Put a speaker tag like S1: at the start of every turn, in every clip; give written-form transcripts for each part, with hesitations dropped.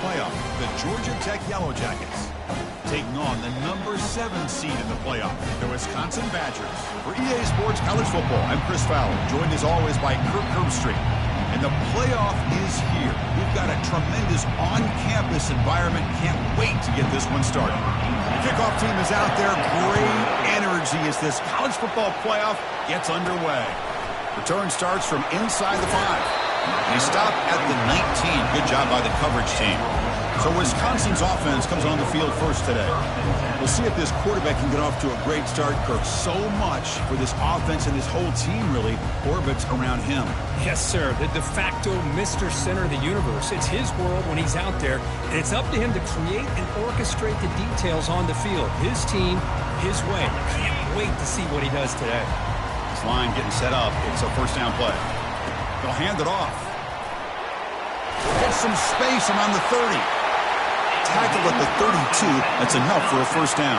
S1: playoff, the Georgia Tech Yellow Jackets taking on the number 7 seed in the playoff, the Wisconsin Badgers. For EA Sports College Football, I'm Chris Fowler, joined as always by Kirk Herbstreit. And the playoff is here. We've got a tremendous on-campus environment. Can't wait to get this one started. The kickoff team is out there. Great energy as this college football playoff gets underway. Return starts from inside the 5. They stop at the 19. Good job by the coverage team. So Wisconsin's offense comes on the field first today. We'll see if this quarterback can get off to a great start, Kirk. So much for this offense and this whole team really orbits around him.
S2: Yes, sir. The de facto Mr. Center of the universe. It's his world when he's out there, and it's up to him to create and orchestrate the details on the field. His team, his way. Can't wait to see what he does today.
S1: This line getting set up. It's a first down play. They'll hand it off. Get some space around the 30. Tackle at the 32. That's enough for a first down.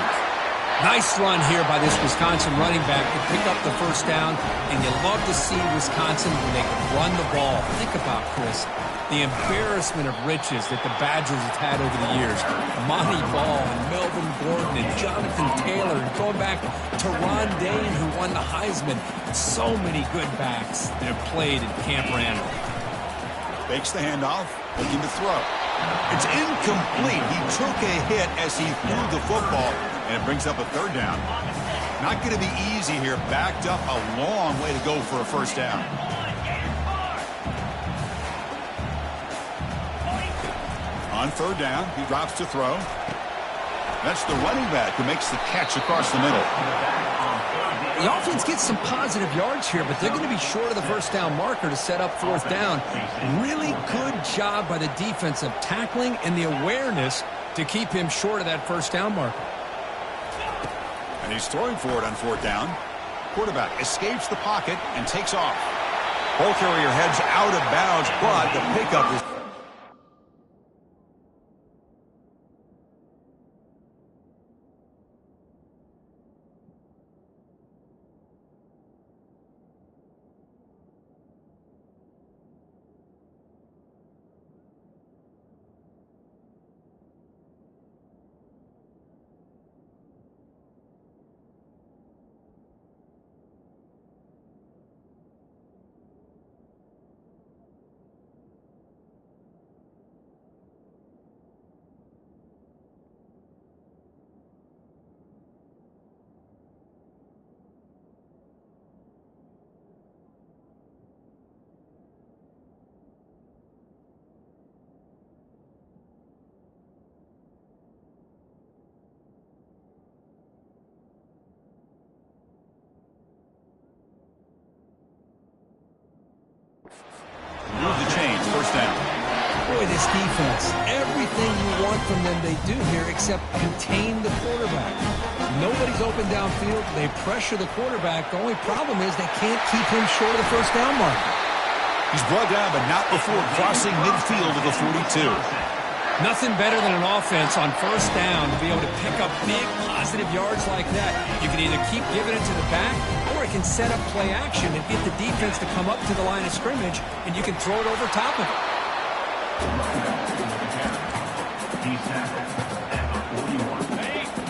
S2: Nice run here by this Wisconsin running back to pick up the first down, and you love to see Wisconsin when they can run the ball. Think about, Chris, the embarrassment of riches that the Badgers have had over the years. Monty Ball and Melvin Gordon and Jonathan Taylor, and going back to Ron Dayne, who won the Heisman. So many good backs that have played in Camp Randall.
S1: Fakes the handoff, looking to throw. It's incomplete. He took a hit as he threw the football, and it brings up a third down. Not going to be easy here. Backed up a long way to go for a first down. On third down, he drops to throw. That's the running back who makes the catch across the middle.
S2: The offense gets some positive yards here, but they're going to be short of the first down marker to set up fourth down. Really good job by the defense of tackling and the awareness to keep him short of that first down marker.
S1: And he's throwing for it on fourth down. Quarterback escapes the pocket and takes off. Ball carrier heads out of bounds, but the pickup is... Move the chains, first down.
S2: Boy, this defense, everything you want from them they do here except contain the quarterback. Nobody's open downfield. They pressure the quarterback. The only problem is they can't keep him short of the first down marker.
S1: He's brought down, but not before crossing midfield of the 42.
S2: Nothing better than an offense on first down to be able to pick up big positive yards like that. You can either keep giving it to the back, or it can set up play action and get the defense to come up to the line of scrimmage, and you can throw it over top of it.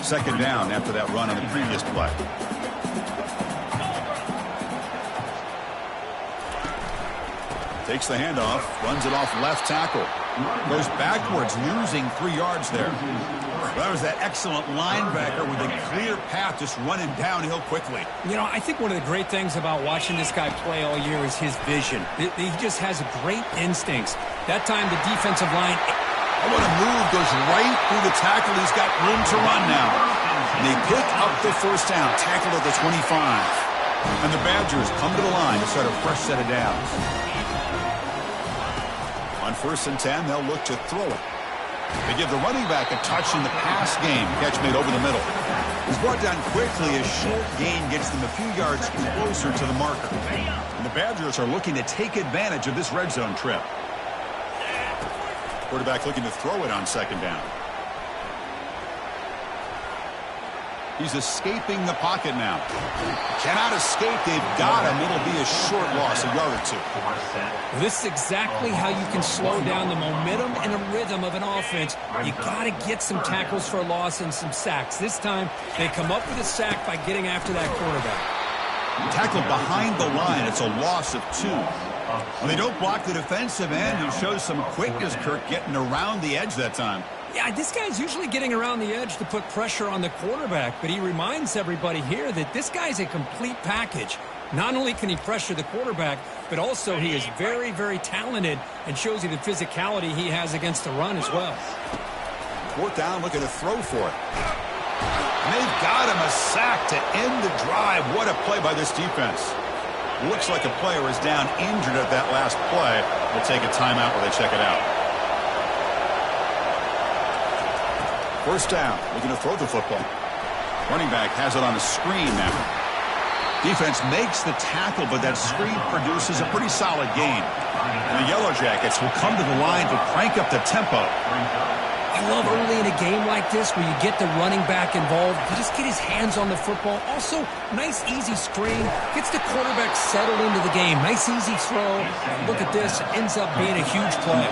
S1: Second down after that run on the previous play. Takes the handoff, runs it off left tackle. Goes backwards, losing 3 yards there. That was that excellent linebacker with a clear path just running downhill quickly.
S2: You know, I think one of the great things about watching this guy play all year is his vision. He just has great instincts. That time the defensive line...
S1: Oh, what a move. Goes right through the tackle. He's got room to run now. And they pick up the first down. Tackled at the 25. And the Badgers come to the line to start a fresh set of downs. On 1st and 10, they'll look to throw it. They give the running back a touch in the pass game. Catch made over the middle. He's brought down quickly as short gain gets them a few yards closer to the marker. And the Badgers are looking to take advantage of this red zone trip. Quarterback looking to throw it on second down. He's escaping the pocket now. Cannot escape. They've got him. It'll be a short loss, a yard or two.
S2: This is exactly how you can slow down the momentum and a rhythm of an offense. You got to get some tackles for a loss and some sacks. This time, they come up with a sack by getting after that quarterback.
S1: Tackled behind the line. It's a loss of 2. Well, they don't block the defensive end, who shows some quickness, Kirk, getting around the edge that time.
S2: Yeah, this guy's usually getting around the edge to put pressure on the quarterback, but he reminds everybody here that this guy's a complete package. Not only can he pressure the quarterback, but also he is very, very talented and shows you the physicality he has against the run as well.
S1: 4th down, looking to throw for it. And they've got him a sack to end the drive. What a play by this defense. Looks like a player is down injured at that last play. We'll take a timeout while they check it out. 1st down, looking to throw the football. Running back has it on a screen now. Defense makes the tackle, but that screen produces a pretty solid gain. And the Yellow Jackets will come to the line to crank up the tempo.
S2: I love early in a game like this where you get the running back involved. You just get his hands on the football. Also, nice, easy screen. Gets the quarterback settled into the game. Nice, easy throw. And look at this. Ends up being a huge play.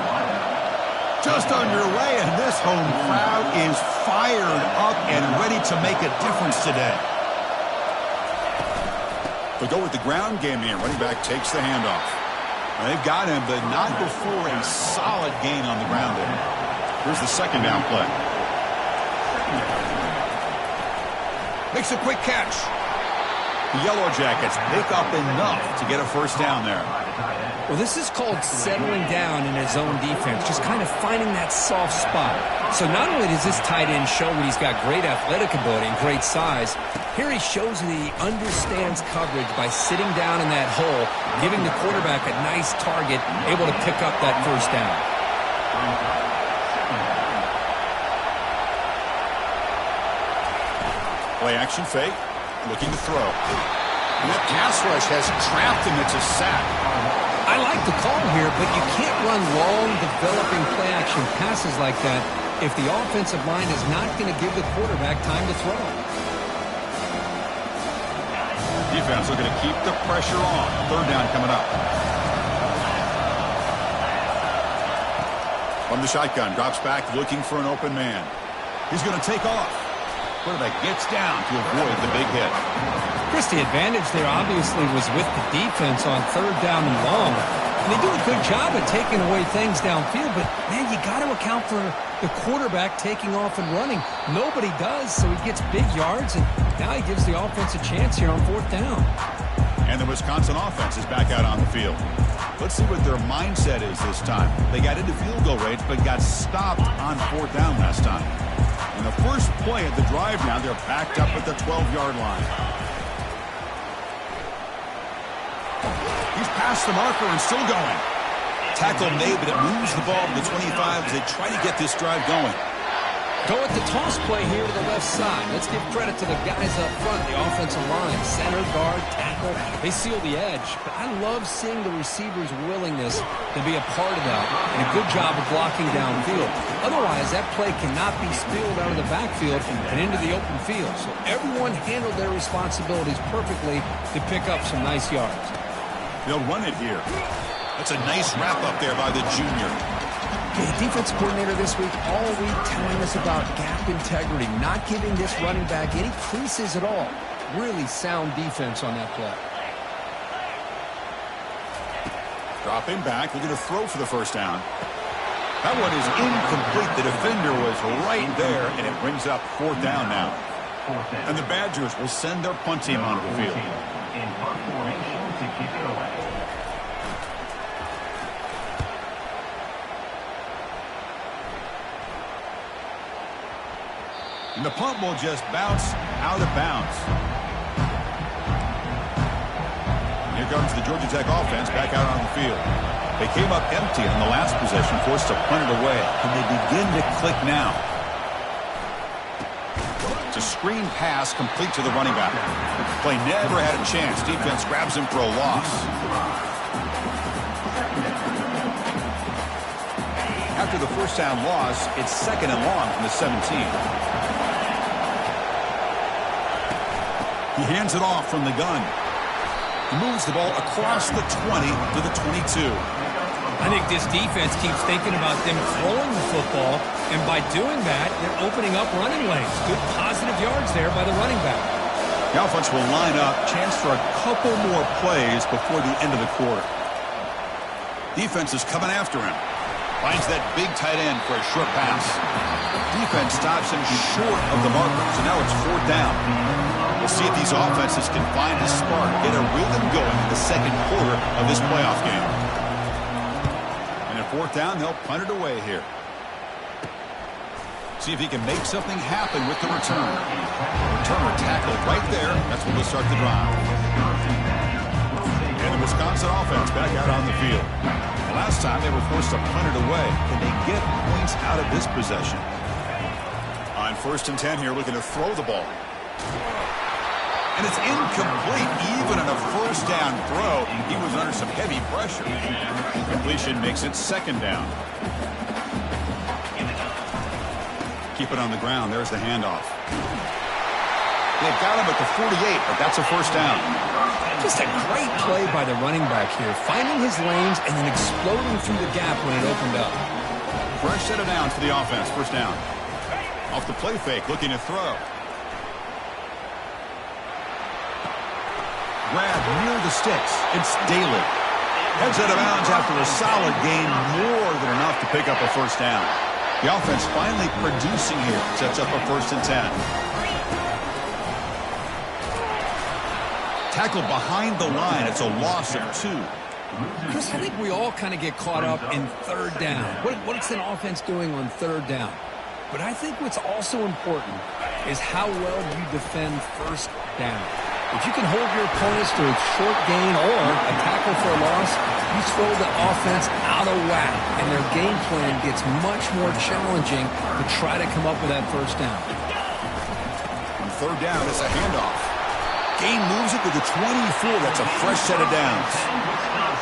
S1: Just underway, and this home crowd is fired up and ready to make a difference today. They go with the ground game here. Running back takes the handoff. Now, they've got him, but not before a solid gain on the ground there. Here's the 2nd down play. Makes a quick catch. The Yellow Jackets pick up enough to get a 1st down there.
S2: Well, this is called settling down in his own defense, just kind of finding that soft spot. So not only does this tight end show that he's got great athletic ability and great size, here he shows that he understands coverage by sitting down in that hole, giving the quarterback a nice target, able to pick up that 1st down.
S1: Play action fake, looking to throw. And that pass rush has trapped him. It's a sack.
S2: I like the call here, but you can't run long, developing play-action passes like that if the offensive line is not going to give the quarterback time to throw.
S1: Defense looking to keep the pressure on. 3rd down coming up. From the shotgun, drops back, looking for an open man. He's going to take off. Quarterback gets down to avoid the big hit.
S2: Chris, the advantage there obviously was with the defense on 3rd down and long. And they do a good job of taking away things downfield, but, man, you got to account for the quarterback taking off and running. Nobody does, so he gets big yards, and now he gives the offense a chance here on 4th down.
S1: And the Wisconsin offense is back out on the field. Let's see what their mindset is this time. They got into field goal range, but got stopped on 4th down last time. And the first play of the drive now, they're backed up at the 12-yard line. He's past the marker and still going. Tackle made, but it moves the ball to the 25 as they try to get this drive going.
S2: Go with the toss play here to the left side. Let's give credit to the guys up front, the offensive line, center, guard, tackle. They seal the edge. But I love seeing the receiver's willingness to be a part of that and a good job of blocking downfield. Otherwise, that play cannot be spilled out of the backfield and into the open field. So everyone handled their responsibilities perfectly to pick up some nice yards.
S1: They'll run it here. That's a nice wrap up there by the junior.
S2: Okay, defense coordinator this week, all week telling us about gap integrity, not giving this running back any creases at all. Really sound defense on that play.
S1: Dropping back, looking to throw for the 1st down. That one is incomplete. The defender was right there, and it brings up 4th down now. And the Badgers will send their punt team onto the field.
S3: In punt formation to kick it away.
S1: And the punt will just bounce out of bounds. Here comes the Georgia Tech offense back out on the field. They came up empty on the last possession, forced to punt it away. And they begin to click now. It's a screen pass complete to the running back. Play never had a chance. Defense grabs him for a loss. After the 1st down loss, it's 2nd and long from the 17. He hands it off from the gun. He moves the ball across the 20 to the 22.
S2: I think this defense keeps thinking about them throwing the football, and by doing that, they're opening up running lanes. Good positive yards there by the running back.
S1: The offense will line up, chance for a couple more plays before the end of the quarter. Defense is coming after him. Finds that big tight end for a short pass. Defense stops him short of the marker, so now it's 4th down. We'll see if these offenses can find a spark, get a rhythm going in the second quarter of this playoff game. And at 4th down, they'll punt it away here. See if he can make something happen with the return. Returner tackled right there. That's when we'll start the drive. And the Wisconsin offense back out on the field. Last time they were forced to punt it away. Can they get points out of this possession? On 1st and 10 here, looking to throw the ball. And it's incomplete. Even on a 1st down throw, he was under some heavy pressure. Completion makes it 2nd down. Keep it on the ground. There's the handoff. They've got him at the 48, but that's a 1st down.
S2: Just a great play by the running back here, finding his lanes and then exploding through the gap when it opened up.
S1: Fresh set of downs for the offense. 1st down. Off the play fake, looking to throw. Grab near the sticks. It's Daly. Heads out of bounds after a solid gain, more than enough to pick up a 1st down. The offense finally producing here. Sets up a 1st and 10. Tackled behind the line. It's a loss of 2.
S2: Chris, I think we all kind of get caught up in 3rd down. What's an offense doing on 3rd down? But I think what's also important is how well you defend 1st down. If you can hold your opponents to a short gain or a tackle for a loss, you throw the offense out of whack, and their game plan gets much more challenging to try to come up with that 1st down.
S1: On 3rd down, it's a handoff. Gain moves it to the 24. That's a fresh set of downs.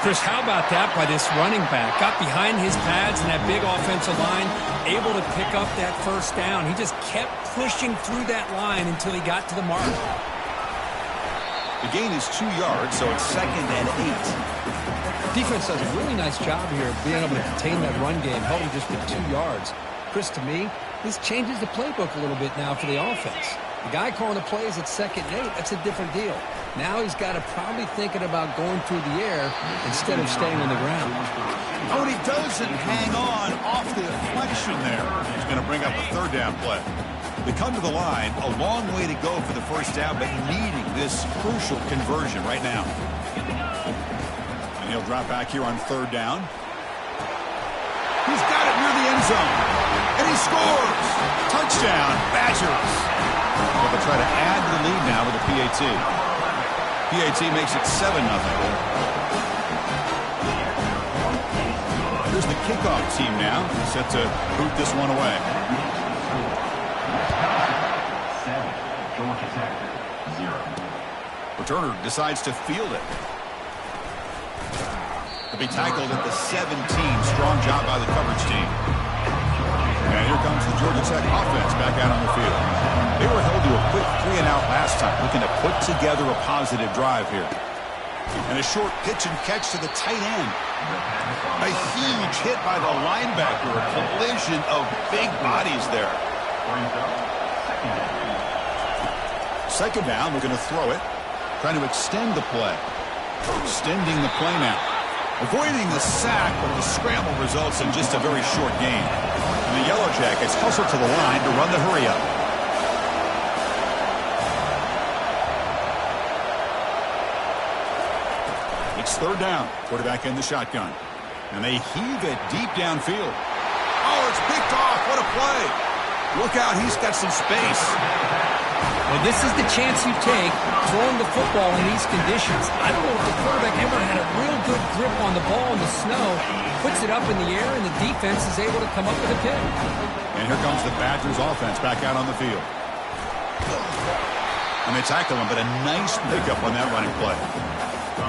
S2: Chris, how about that by this running back? Got behind his pads and that big offensive line, able to pick up that 1st down. He just kept pushing through that line until he got to the mark.
S1: The gain is 2 yards, so it's 2nd and 8.
S2: Defense does a really nice job here of being able to contain that run game, held him just with 2 yards. Chris, to me, this changes the playbook a little bit now for the offense. The guy calling the plays at 2nd and 8, that's a different deal. Now he's got to probably thinking about going through the air instead of staying on the ground.
S1: Oh, and he doesn't hang on off the deflection there. He's going to bring up a 3rd down play. They come to the line, a long way to go for the 1st down, but needing this crucial conversion right now. And he'll drop back here on 3rd down. He's got it near the end zone. And he scores! Touchdown, Badgers. Well, they'll try to add to the lead now with a PAT. PAT makes it 7-0. Here's the kickoff team now, set to boot this one away.
S3: Georgia Tech, 0.
S1: Returner decides to field it. To be tackled at the 17. Strong job by the coverage team. And here comes the Georgia Tech offense back out on the field. They were held to a quick 3-and-out last time, looking to put together a positive drive here. And a short pitch and catch to the tight end. A huge hit by the linebacker. A collision of big bodies there. 2nd down, we're going to throw it. Trying to extend the play. Extending the play now. Avoiding the sack, but the scramble results in just a very short gain. And the Yellow Jackets hustle to the line to run the hurry-up. It's 3rd down. Quarterback in the shotgun. And they heave it deep downfield. Oh, it's picked off. What a play. Look out, he's got some space.
S2: Well, this is the chance you take throwing the football in these conditions. I don't know if the quarterback ever had a real good grip on the ball in the snow. Puts it up in the air, and the defense is able to come up with a pick.
S1: And here comes the Badgers offense back out on the field. And they tackle him, but a nice pickup on that running play.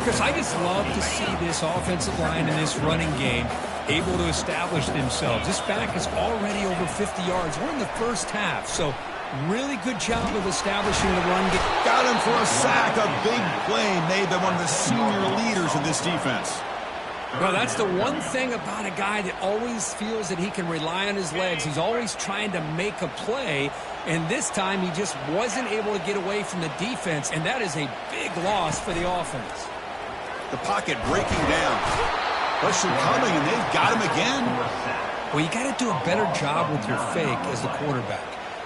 S2: Because I just love to see this offensive line and this running game able to establish themselves. This back is already over 50 yards. We're in the first half, so really good job of establishing the run.
S1: Got him for a sack. A big play made by one of the senior leaders of this defense.
S2: Well, that's the one thing about a guy that always feels that he can rely on his legs. He's always trying to make a play, and this time he just wasn't able to get away from the defense, and that is a big loss for the offense.
S1: The pocket breaking down. Pressure coming, and they've got him again.
S2: Well, you got to do a better job with your fake as the quarterback.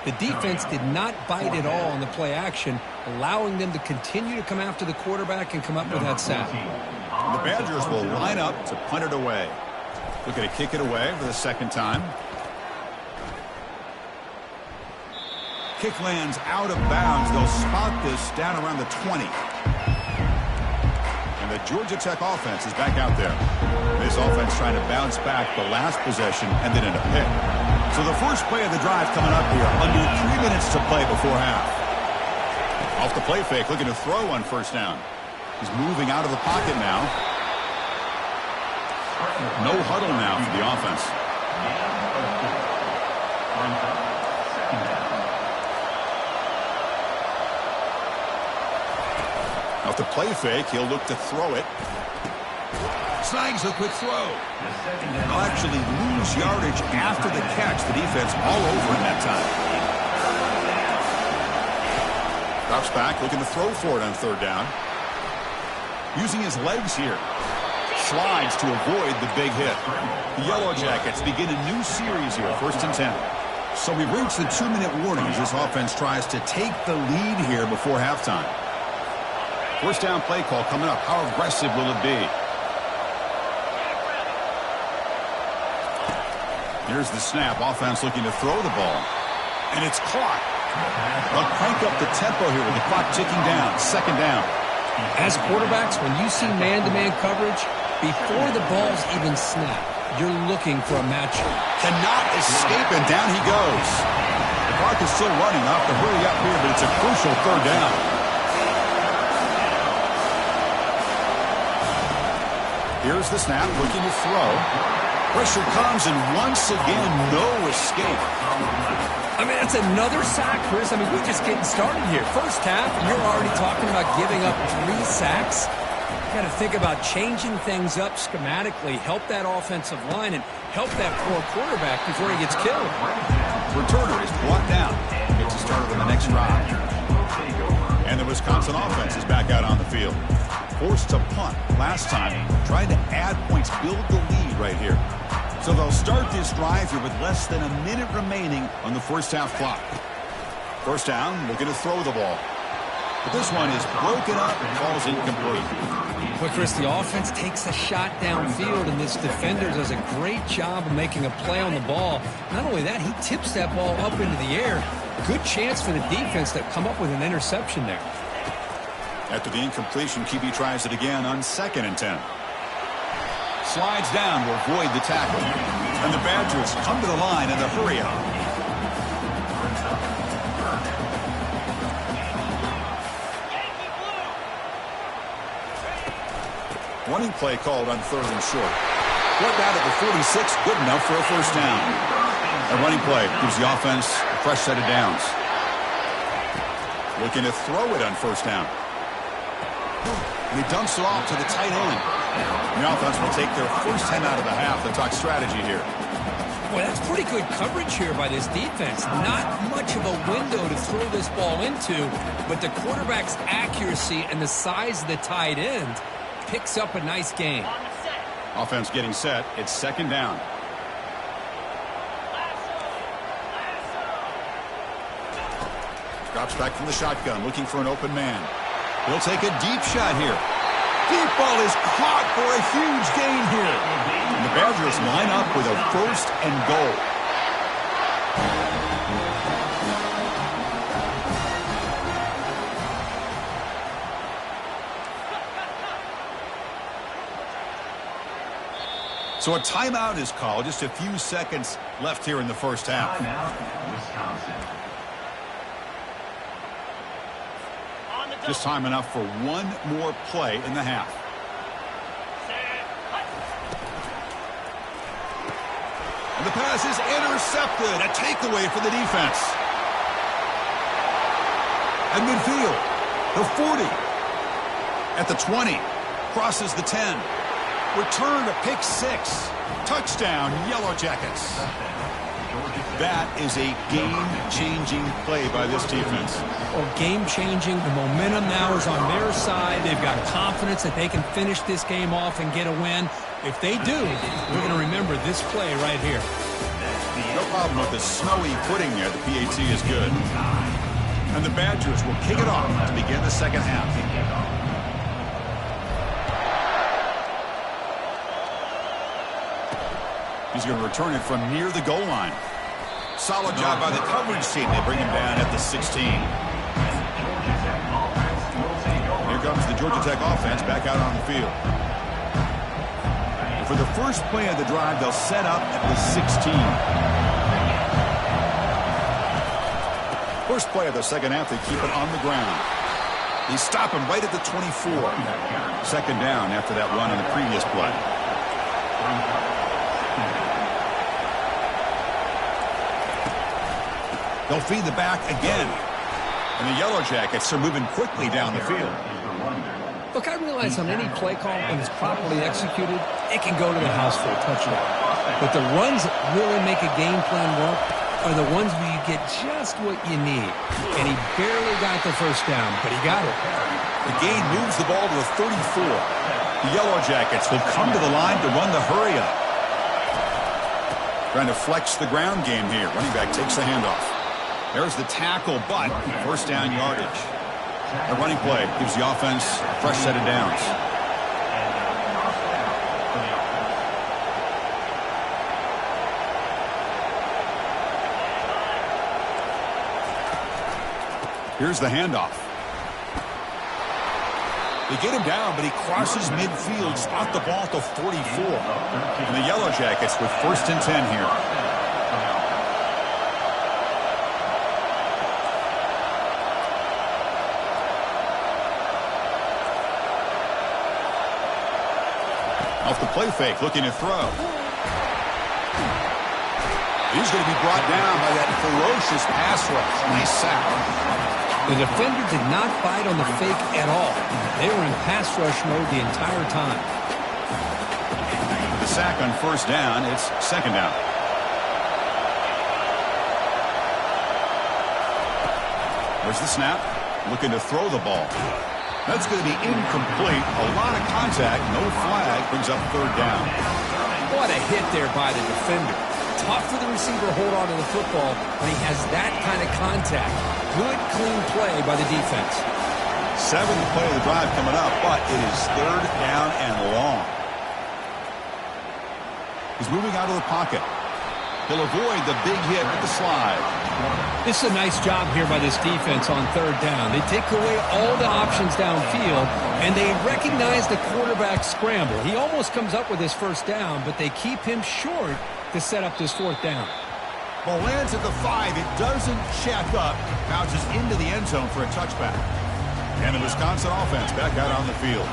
S2: The defense did not bite at all on the play action, allowing them to continue to come after the quarterback and come up with that sack.
S1: The Badgers will line up to punt it away. Looking to kick it away for the second time. Kick lands out of bounds. They'll spot this down around the 20. And the Georgia Tech offense is back out there. This offense trying to bounce back the last possession and then in a pick. So the first play of the drive coming up here. Under 3 minutes to play before half. Off the play fake, looking to throw on first down. He's moving out of the pocket now. No huddle now for the offense. Off the play fake, he'll look to throw it. Snags a quick throw. They'll actually lose yardage after the catch. The defense all over in that time. Drops back, looking to throw for it on third down. Using his legs here. Slides to avoid the big hit. The Yellow Jackets begin a new series here, 1st and 10. So we've reached the 2-minute warning as this offense tries to take the lead here before halftime. First down play call coming up. How aggressive will it be? Here's the snap. Offense looking to throw the ball. And it's caught. They'll crank up the tempo here with the clock ticking down. Second down.
S2: As quarterbacks, when you see man-to-man coverage, before the ball's even snapped, you're looking for a matchup.
S1: Cannot escape, and down he goes. The clock is still running. Off to hurry up here, but it's a crucial third down. Here's the snap, looking to throw. Pressure comes, and once again, no escape.
S2: I mean, that's another sack, Chris. I mean, we're just getting started here. First half, you're already talking about giving up 3 sacks. You got to think about changing things up schematically, help that offensive line, and help that poor quarterback before he gets killed.
S1: Returner is brought down. Gets us started on the next drive. And the Wisconsin offense is back out on the field. Forced to punt last time. Trying to add points, build the lead right here. So they'll start this drive here with less than a minute remaining on the first half clock. First down, looking to throw the ball. But this one is broken up and falls incomplete.
S2: But Chris, the offense takes a shot downfield, and this defender does a great job of making a play on the ball. Not only that, he tips that ball up into the air. Good chance for the defense to come up with an interception there.
S1: After the incompletion, QB tries it again on 2nd and 10. Slides down to avoid the tackle. And the Badgers come to the line in the hurry-up. Running play called on 3rd and short. Brought down at the 46, good enough for a first down. A running play gives the offense a fresh set of downs. Looking to throw it on first down. And he dumps it off to the tight end. And the offense will take their first 10 out of the half. They'll talk strategy here.
S2: Well, that's pretty good coverage here by this defense. Not much of a window to throw this ball into, but the quarterback's accuracy and the size of the tight end picks up a nice gain.
S1: Offense getting set. It's 2nd down. Drops back from the shotgun, looking for an open man. He'll take a deep shot here. Deep ball is caught for a huge gain here. And the Badgers line up with a 1st and goal. So a timeout is called. Just a few seconds left here in the first half.
S3: Timeout, Wisconsin.
S1: Just time enough for one more play in the half. is intercepted. A takeaway for the defense. At midfield, the 40. At the 20. Crosses the 10. Return to pick 6. Touchdown, Yellow Jackets. That is a game-changing play by this defense.
S2: Well, game-changing. The momentum now is on their side. They've got confidence that they can finish this game off and get a win. If they do, we're going to remember this play right here.
S1: No problem with the snowy pudding there. The PAT is good. And the Badgers will kick it off to begin the second half. He's going to return it from near the goal line. Solid job by the coverage team. They bring him down at the 16. Here comes the Georgia Tech offense back out on the field. For the first play of the drive, they'll set up at the 16. First play of the second half, they keep it on the ground. They stop him right at the 24. Second down after that run on the previous play. They'll feed the back again. And the Yellow Jackets are moving quickly down the field.
S2: Look, I realize on any play call, when it's properly executed, it can go to the house for a touchdown. But the runs that really make a game plan work are the ones where you get just what you need. And he barely got the first down, but he got it.
S1: The gain moves the ball to the 34. The Yellow Jackets will come to the line to run the hurry up. Trying to flex the ground game here. Running back takes the handoff. There's the tackle, but first down yardage. The running play gives the offense a fresh set of downs. Here's the handoff. They get him down, but he crosses midfield, spot the ball to 44. And the Yellow Jackets with first and 10 here. Off the play fake, looking to throw. He's going to be brought down by that ferocious pass rush. Nice sack.
S2: The defender did not bite on the fake at all. They were in pass rush mode the entire time.
S1: The sack on first down, it's second down. There's the snap. Looking to throw the ball. That's going to be incomplete. A lot of contact. No flag. Brings up third down.
S2: What a hit there by the defender. Tough for the receiver to hold on to the football when he has that kind of contact. Good, clean play by the defense.
S1: Seventh play of the drive coming up, but it is third down and long. He's moving out of the pocket. He'll avoid the big hit with the slide.
S2: This is a nice job here by this defense on third down. They take away all the options downfield, and they recognize the quarterback scramble. He almost comes up with his first down, but they keep him short to set up this fourth down.
S1: Ball lands at the 5. It doesn't check up. Bounces into the end zone for a touchback. And the Wisconsin offense back out on the field.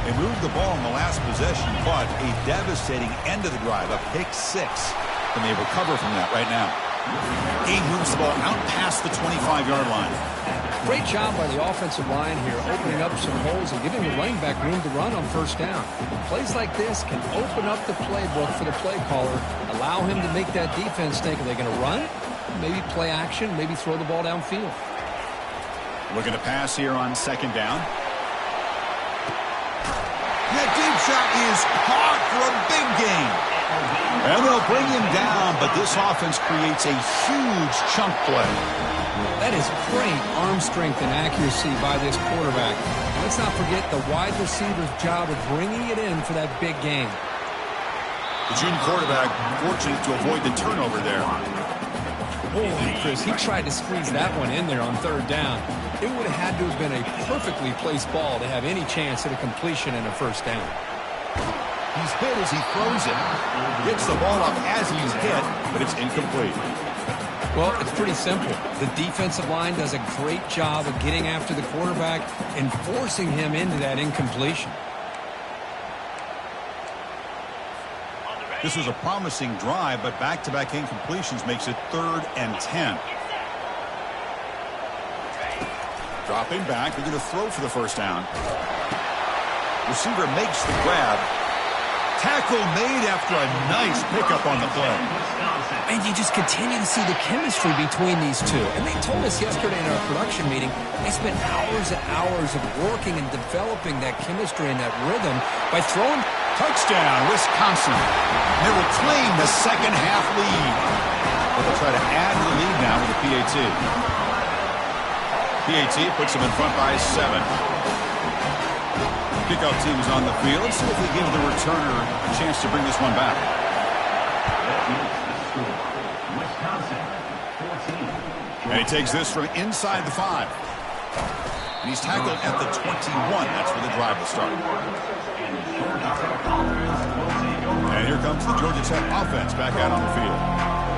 S1: They moved the ball in the last possession, but a devastating end of the drive, a pick 6. And they recover from that right now. He moves the ball out past the 25-yard line.
S2: Great job by the offensive line here, opening up some holes and giving the running back room to run on first down. Plays like this can open up the playbook for the play caller, allow him to make that defense think, are they going to run? Maybe play action, maybe throw the ball downfield.
S1: Looking to pass here on second down. That deep shot is caught for a big gain. And they'll bring him down, but this offense creates a huge chunk play.
S2: That is great arm strength and accuracy by this quarterback. Let's not forget the wide receiver's job of bringing it in for that big game.
S1: The junior quarterback fortunate to avoid the turnover there.
S2: Holy Chris, he tried to squeeze that one in there on third down. It would have had to have been a perfectly placed ball to have any chance at a completion and a first down.
S1: He's hit as he throws it. Gets the ball up as he's hit, but it's incomplete.
S2: Well, it's pretty simple. The defensive line does a great job of getting after the quarterback and forcing him into that incompletion.
S1: This was a promising drive, but back-to-back incompletions makes it 3rd and 10. Dropping back, they're going to throw for the first down. Receiver makes the grab. Tackle made after a nice pickup on the play.
S2: And you just continue to see the chemistry between these two. And they told us yesterday in our production meeting, they spent hours and hours of working and developing that chemistry and that rhythm by throwing.
S1: Touchdown, Wisconsin. They will claim the second half lead. But they'll try to add to the lead now with a PAT. PAT puts them in front by 7. Kickoff team is on the field. Let's see if they give the returner a chance to bring this one back. And he takes this from inside the 5. And he's tackled at the 21. That's where the drive will start. And here comes the Georgia Tech offense back out on the field.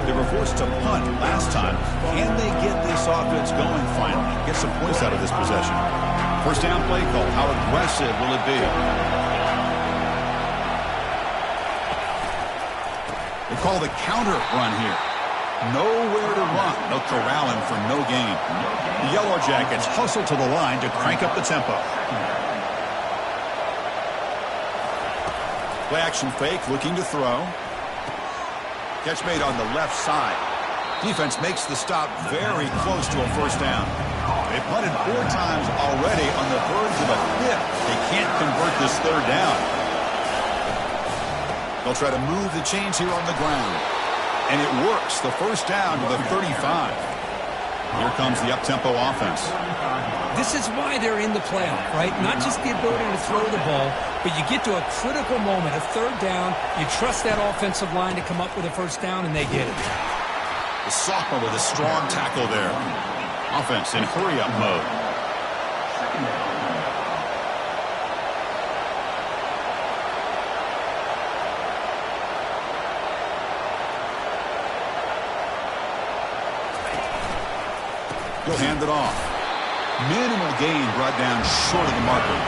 S1: They were forced to punt last time. Can they get this offense going finally? Get some points out of this possession. First down play call. How aggressive will it be? They call the counter run here. Nowhere to run. They'll corral him for no gain. The Yellow Jackets hustle to the line to crank up the tempo. Play action fake, looking to throw. Catch made on the left side. Defense makes the stop very close to a first down. They punted 4 times already on the verge of a 5th. They can't convert this 3rd down. They'll try to move the chains here on the ground. And it works. The first down to the 35. Here comes the up-tempo offense.
S2: This is why they're in the playoff, right? Not just the ability to throw the ball, but you get to a critical moment, a 3rd down. You trust that offensive line to come up with a first down, and they get it.
S1: The sophomore with a strong tackle there. Offense in hurry-up mode. He'll hand it off. Minimal gain brought down short of the marker.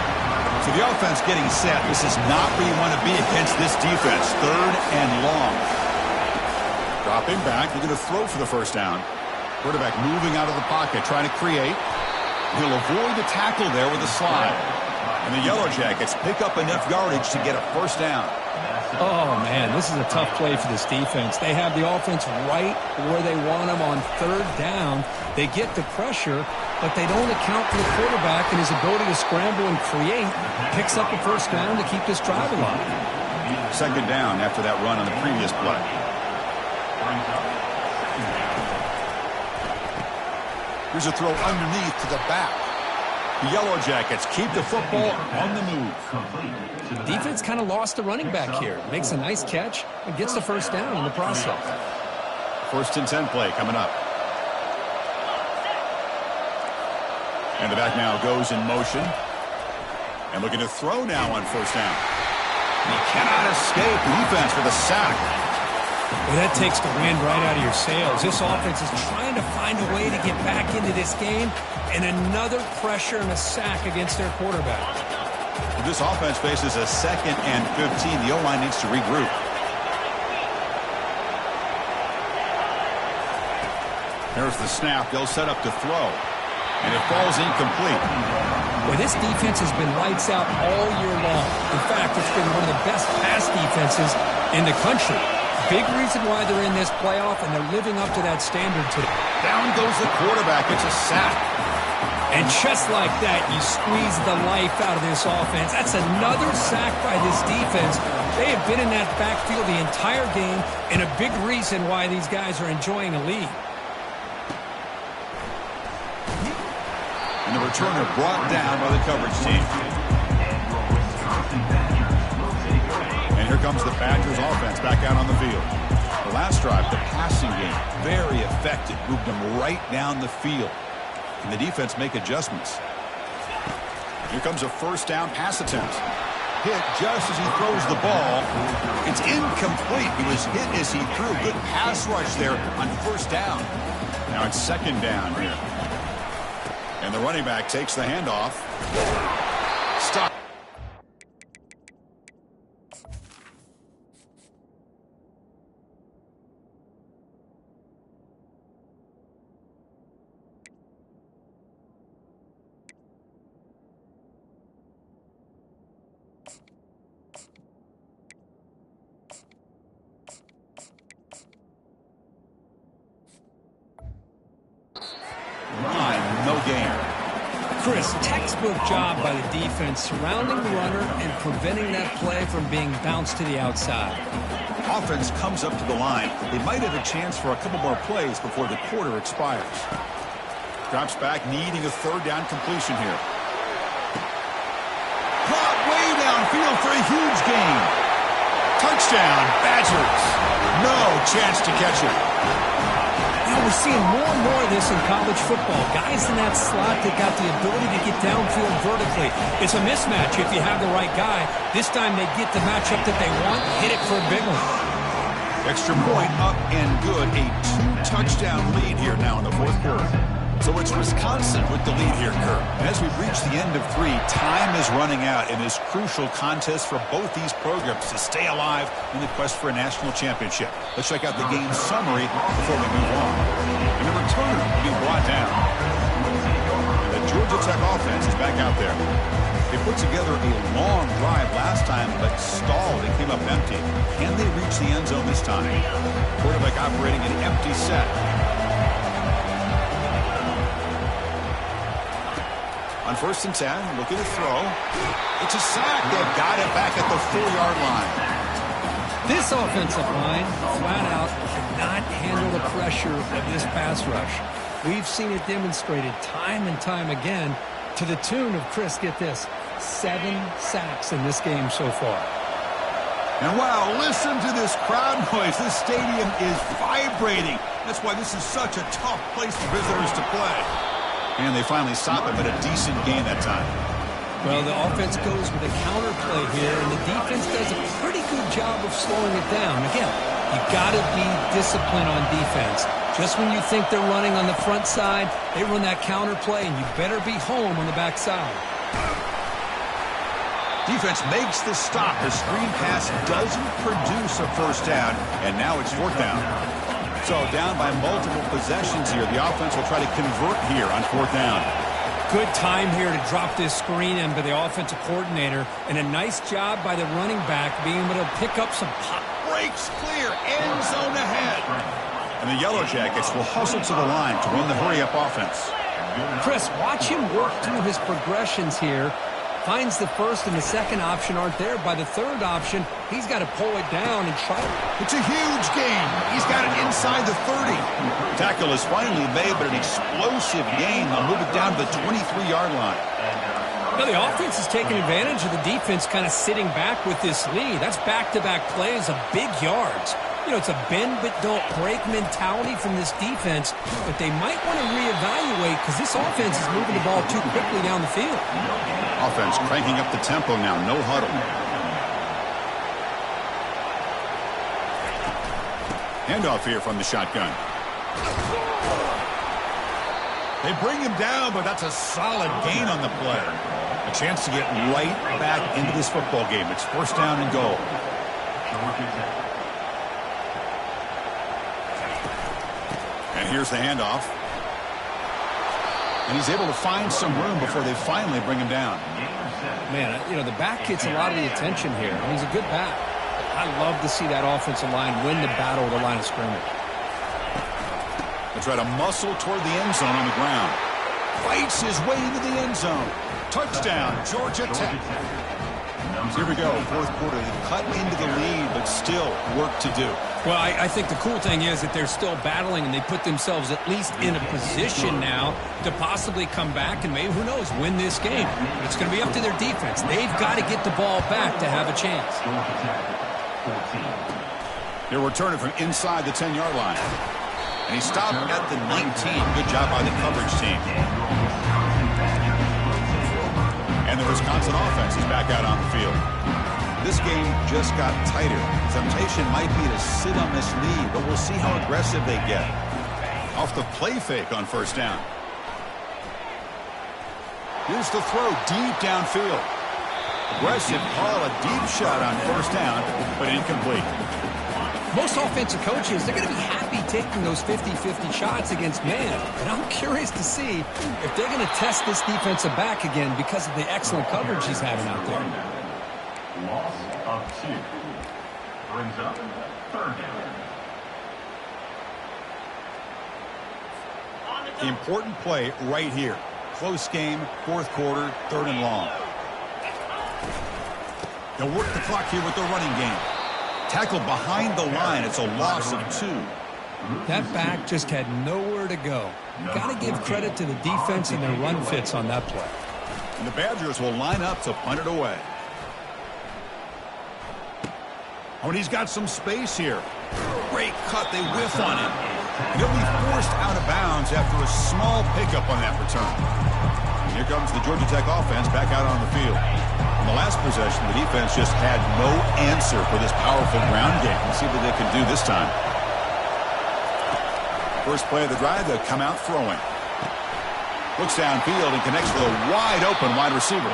S1: So the offense getting set. This is not where you want to be against this defense. 3rd and long. Dropping back. They're going to throw for the first down. Quarterback moving out of the pocket, trying to create. He'll avoid the tackle there with a slide. And the Yellow Jackets pick up enough yardage to get a first down.
S2: Oh, man, this is a tough play for this defense. They have the offense right where they want them on 3rd down. They get the pressure, but they don't account for the quarterback and his ability to scramble and create. Picks up the first down to keep this drive alive.
S1: 2nd down after that run on the previous play. Here's a throw underneath to the back. The Yellow Jackets keep the football on the move.
S2: Defense kind of lost the running back here. Makes a nice catch and gets the first down in the process.
S1: 1st and 10 play coming up. And the back now goes in motion. And looking to throw now on first down. He cannot escape. Defense with a sack.
S2: Well, that takes the wind right out of your sails. This offense is trying to find a way to get back into this game, and another pressure and a sack against their quarterback.
S1: This offense faces a 2nd and 15. The O-line needs to regroup. There's the snap. They'll set up to throw. And it falls incomplete.
S2: Well, this defense has been lights out all year long. In fact, it's been one of the best pass defenses in the country. Big reason why they're in this playoff, and they're living up to that standard today.
S1: Down goes the quarterback. It's a sack.
S2: And just like that, you squeeze the life out of this offense. That's another sack by this defense. They have been in that backfield the entire game, and a big reason why these guys are enjoying a lead.
S1: And the returner brought down by the coverage team. And here comes the Badgers offense back out on the field. The last drive, the passing game, very effective. Moved them right down the field. And the defense make adjustments. Here comes a first down pass attempt. Hit just as he throws the ball. It's incomplete. He was hit as he threw. Good pass rush there on first down. Now it's 2nd down here. And the running back takes the handoff. Stop.
S2: Chris, textbook job by the defense surrounding the runner and preventing that play from being bounced to the outside.
S1: Offense comes up to the line. They might have a chance for a couple more plays before the quarter expires. Drops back, needing a third down completion here. Caught way downfield for a huge gain. Touchdown, Badgers. No chance to catch it.
S2: Now we're seeing more and more of this in college football. Guys in that slot that got the ability to get downfield vertically. It's a mismatch if you have the right guy. This time they get the matchup that they want, hit it for a big one.
S1: Extra point up and good. A 2-touchdown lead here now in the fourth quarter. So it's Wisconsin with the lead here, Kurt. And as we reach the end of 3, time is running out in this crucial contest for both these programs to stay alive in the quest for a national championship. Let's check out the game summary before we move on. And the returner will be brought down. And the Georgia Tech offense is back out there. They put together a long drive last time, but stalled and came up empty. Can they reach the end zone this time? Quarterback operating an empty set. On 1st and 10, looking to throw. It's a sack. They've got it back at the 4-yard line.
S2: This offensive line, flat out, cannot handle the pressure of this pass rush. We've seen it demonstrated time and time again to the tune of, Chris, get this, 7 sacks in this game so far.
S1: And wow, listen to this crowd noise. This stadium is vibrating. That's why this is such a tough place for visitors to play. And they finally stop him at a decent gain that time.
S2: Well, the offense goes with a counter play here, and the defense does a pretty good job of slowing it down. Again, you got to be disciplined on defense. Just when you think they're running on the front side, they run that counter play, and you better be home on the back side.
S1: Defense makes the stop. The screen pass doesn't produce a first down, and now it's 4th down. So down by multiple possessions here. The offense will try to convert here on 4th down.
S2: Good time here to drop this screen in by the offensive coordinator, and a nice job by the running back being able to pick up some pop.
S1: Breaks clear, end zone ahead. And the Yellow Jackets will hustle to the line to run the hurry-up offense.
S2: Chris, watch him work through his progressions here. Finds the first and the second option aren't there. By the third option, he's got to pull it down and try it.
S1: It's a huge gain. He's got it inside the 30. Tackle is finally made, but an explosive gain. They'll move it down to the 23-yard line.
S2: Now, the offense is taking advantage of the defense kind of sitting back with this lead. That's back-to-back plays of big yards. You know, it's a bend-but-don't-break mentality from this defense, but they might want to reevaluate because this offense is moving the ball too quickly down the field.
S1: Offense cranking up the tempo now. No huddle. Handoff here from the shotgun. They bring him down, but that's a solid gain on the play. A chance to get right back into this football game. It's 1st down and goal. And here's the handoff. And he's able to find some room before they finally bring him down.
S2: Man, you know, the back gets a lot of the attention here. I mean, he's a good back. I love to see that offensive line win the battle of the line of scrimmage.
S1: They try to muscle toward the end zone on the ground. Fights his way into the end zone. Touchdown, Georgia Tech. So here we go, 4th quarter. They cut into the lead, but still work to do.
S2: Well, I think the cool thing is that they're still battling, and they put themselves at least in a position now to possibly come back and maybe, who knows, win this game. But it's going to be up to their defense. They've got to get the ball back to have a chance.
S1: They're returning from inside the 10-yard line. And he stopped at the 19. Good job by the coverage team. And the Wisconsin offense is back out on the field. This game just got tighter. Temptation might be to sit on this lead, but we'll see how aggressive they get. Off the play fake on 1st down. Here's the throw deep downfield. Aggressive call, a deep shot on 1st down, but incomplete.
S2: Most offensive coaches, they're going to be happy taking those 50-50 shots against man. And I'm curious to see if they're going to test this defensive back again because of the excellent coverage he's having out there.
S3: Loss of 2. Brings up 3rd down.
S1: Important play right here. close game, fourth quarter, 3rd and long. They'll work the clock here with the running game. Tackled behind the line. It's a loss of 2.
S2: That back just had nowhere to go. Got to give credit to the defense and their run fits on that play.
S1: And the Badgers will line up to punt it away. Oh, and he's got some space here. Great cut. They whiff on him. And he'll be forced out of bounds after a small pickup on that return. And here comes the Georgia Tech offense back out on the field. In the last possession, the defense just had no answer for this powerful ground game. Let's see what they can do this time. First play of the drive, they'll come out throwing. Looks downfield and connects with a wide-open wide receiver.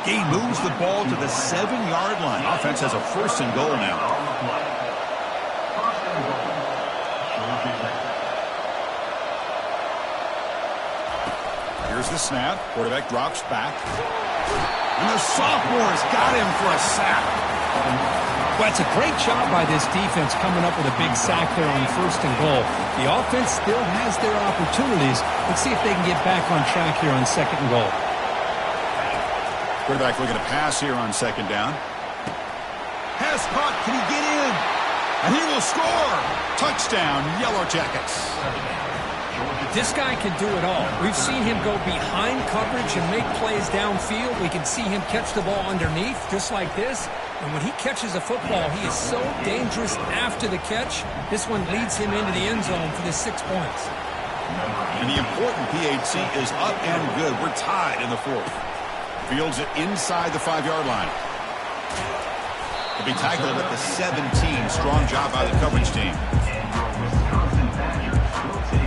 S1: He moves the ball to the 7-yard line. Offense has a 1st and goal now. Here's the snap. Quarterback drops back. And the sophomore's got him for a sack.
S2: Well, it's a great job by this defense coming up with a big sack there on 1st and goal. The offense still has their opportunities. Let's see if they can get back on track here on 2nd and goal.
S1: Quarterback looking to pass here on 2nd down. Pass caught. Can he get in? And he will score. Touchdown, Yellow Jackets.
S2: This guy can do it all. We've seen him go behind coverage and make plays downfield. We can see him catch the ball underneath, just like this. And when he catches a football, he is so dangerous after the catch. This one leads him into the end zone for the 6 points.
S1: And the important PAT is up and good. We're tied in the 4th. Fields it inside the 5-yard line. He'll be tackled at the 17. Strong job by the coverage team.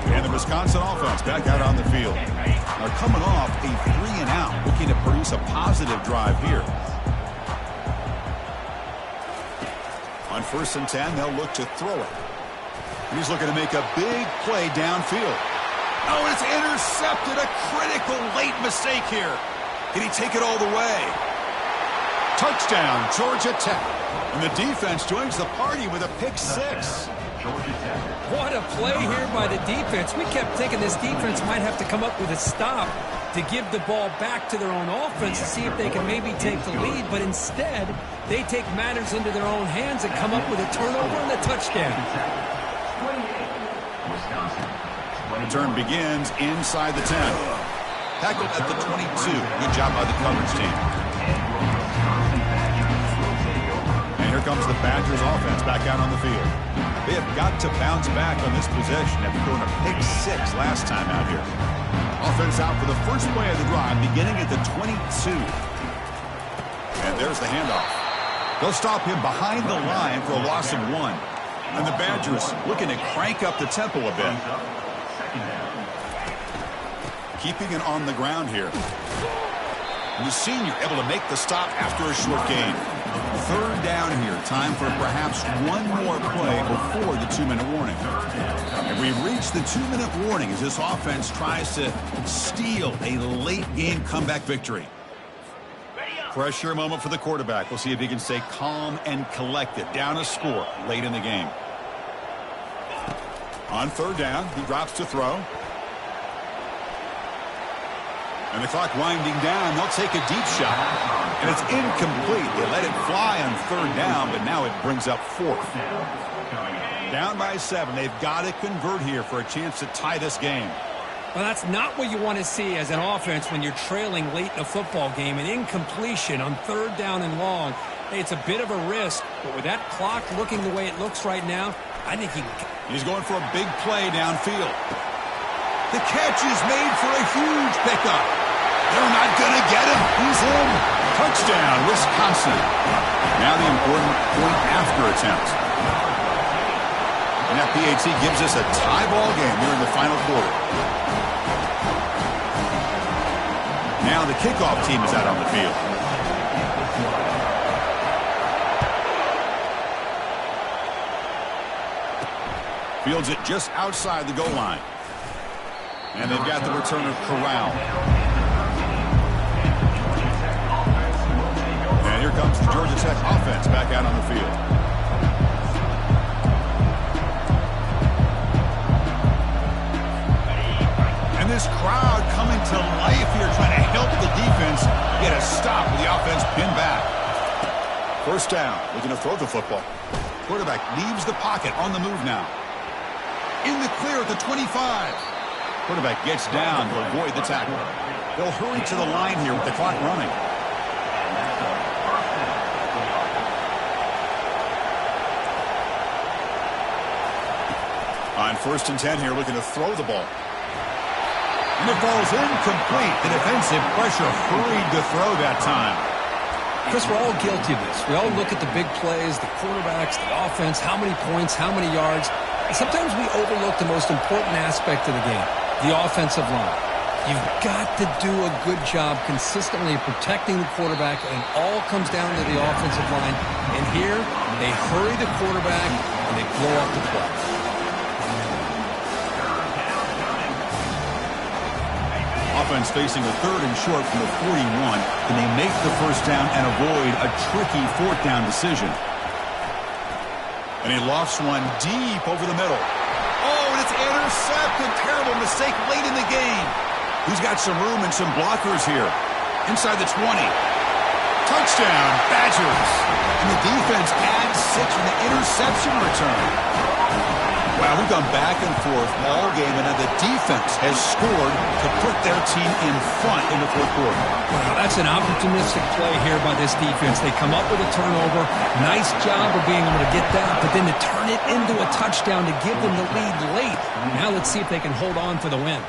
S1: And the Wisconsin offense back out on the field. They're coming off a 3-and-out, looking to produce a positive drive here. On 1st and 10, they'll look to throw it. He's looking to make a big play downfield. Oh, it's intercepted. A critical late mistake here. Can he take it all the way? Touchdown, Georgia Tech. And the defense joins the party with a pick 6.
S2: What a play here by the defense. We kept thinking this defense might have to come up with a stop to give the ball back to their own offense to see if they can maybe take the lead. But instead, they take matters into their own hands and come up with a turnover and a touchdown.
S1: Return begins inside the 10. Tackled at the 22. Good job by the coverage team. And here comes the Badgers offense back out on the field. They have got to bounce back on this possession after throwing a pick 6 last time out here. Offense out for the first play of the drive, beginning at the 22. And there's the handoff. They'll stop him behind the line for a loss of 1. And the Badgers looking to crank up the tempo a bit. Keeping it on the ground here. And the senior able to make the stop after a short gain. 3rd down here. Time for perhaps one more play before the 2-minute warning. And we've reached the 2-minute warning as this offense tries to steal a late game comeback victory. Pressure moment for the quarterback. We'll see if he can stay calm and collected. Down a score late in the game. On 3rd down, he drops to throw. And the clock winding down. They'll take a deep shot. And it's incomplete. They let it fly on 3rd down, but now it brings up 4th. Down by 7. They've got to convert here for a chance to tie this game.
S2: Well, that's not what you want to see as an offense when you're trailing late in a football game. An incompletion on 3rd down and long. Hey, it's a bit of a risk, but with that clock looking the way it looks right now, I think
S1: he's going for a big play downfield. The catch is made for a huge pickup. They're not going to get him. He's in. Touchdown, Wisconsin. Now the important point-after attempt. And that PAT gives us a tie ball game here in the final quarter. Now the kickoff team is out on the field. Fields it just outside the goal line. And they've got the returner Corral. And here comes the Georgia Tech offense back out on the field. And this this crowd coming to life here, trying to help the defense get a stop with the offense pinned back. First down, looking to throw the football. Quarterback leaves the pocket on the move now. In the clear at the 25. Quarterback gets down to avoid the tackle. They'll hurry to the line here with the clock running. On 1st and 10 here, looking to throw the ball. And it falls incomplete. The defensive pressure hurried to throw that time.
S2: Chris, we're all guilty of this. We all look at the big plays, the quarterbacks, the offense, how many points, how many yards. And sometimes we overlook the most important aspect of the game, the offensive line. You've got to do a good job consistently protecting the quarterback, and all comes down to the offensive line. And here, they hurry the quarterback, and they blow up the play.
S1: Offense facing a 3rd and short from the 41. Can they make the first down and avoid a tricky 4th down decision? And he lofts one deep over the middle. Oh, and it's intercepted. Terrible mistake late in the game. He's got some room and some blockers here. Inside the 20. Touchdown, Badgers. And the defense adds 6 with the interception return. Wow, we've gone back and forth all game, and now the defense has scored to put their team in front in the 4th quarter.
S2: Wow, that's an opportunistic play here by this defense. They come up with a turnover. Nice job of being able to get that, but then to turn it into a touchdown to give them the lead late. Now let's see if they can hold on for the win.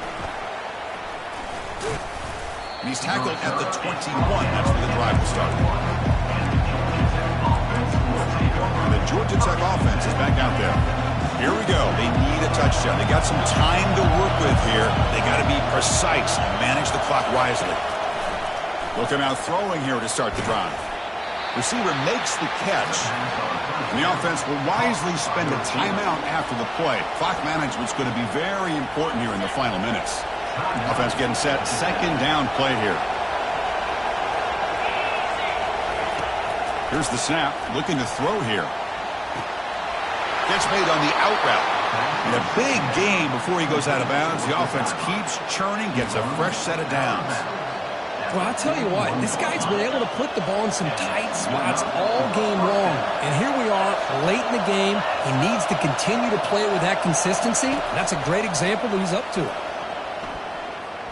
S1: And he's tackled at the 21. That's where the drive will start. And the Georgia Tech offense is back out there. Here we go. They need a touchdown. They got some time to work with here. They got to be precise and manage the clock wisely. Looking out throwing here to start the drive. Receiver makes the catch. And the offense will wisely spend a timeout after the play. Clock management's going to be very important here in the final minutes. Offense getting set. 2nd down play here. Here's the snap. Looking to throw here. Gets made on the out route. And a big game before he goes out of bounds. The offense keeps churning, gets a fresh set of downs.
S2: Well, I'll tell you what, this guy's been able to put the ball in some tight spots all game long. And here we are, late in the game. He needs to continue to play with that consistency. That's a great example that he's up to it.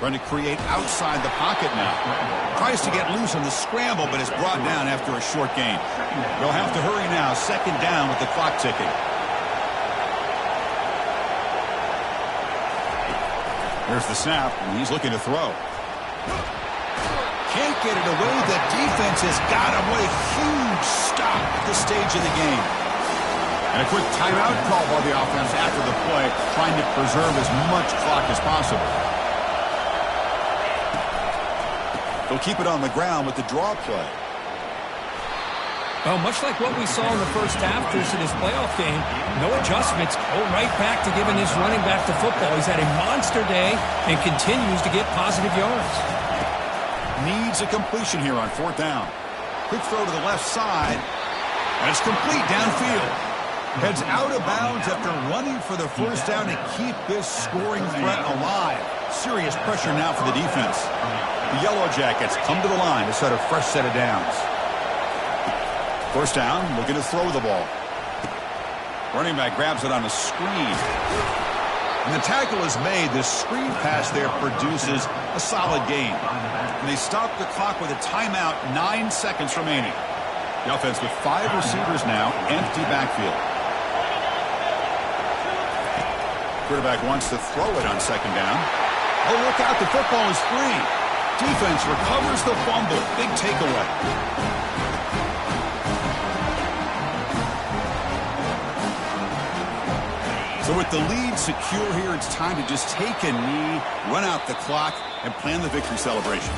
S1: Trying to create outside the pocket now. Tries to get loose on the scramble, but is brought down after a short gain. They'll have to hurry now. 2nd down with the clock ticking. Here's the snap, and he's looking to throw. Can't get it away. The defense has got him. What a huge stop at this stage of the game. And a quick timeout call by the offense after the play, trying to preserve as much clock as possible. They'll keep it on the ground with the draw play.
S2: Well, much like what we saw in the first half, Chris, in his playoff game, no adjustments, go right back to giving his running back the football. He's had a monster day and continues to get positive yards.
S1: Needs a completion here on 4th down. Quick throw to the left side, and it's complete downfield. Heads out of bounds after running for the first down to keep this scoring threat alive. Serious pressure now for the defense. The Yellow Jackets come to the line to set a fresh set of downs. First down, looking to throw the ball. Running back grabs it on a screen. And the tackle is made. The screen pass there produces a solid gain. And they stop the clock with a timeout, 9 seconds remaining. The offense with 5 receivers now, empty backfield. Quarterback wants to throw it on 2nd down. Oh, look out, the football is free. Defense recovers the fumble. Big takeaway. So with the lead secure here, it's time to just take a knee, run out the clock, and plan the victory celebration.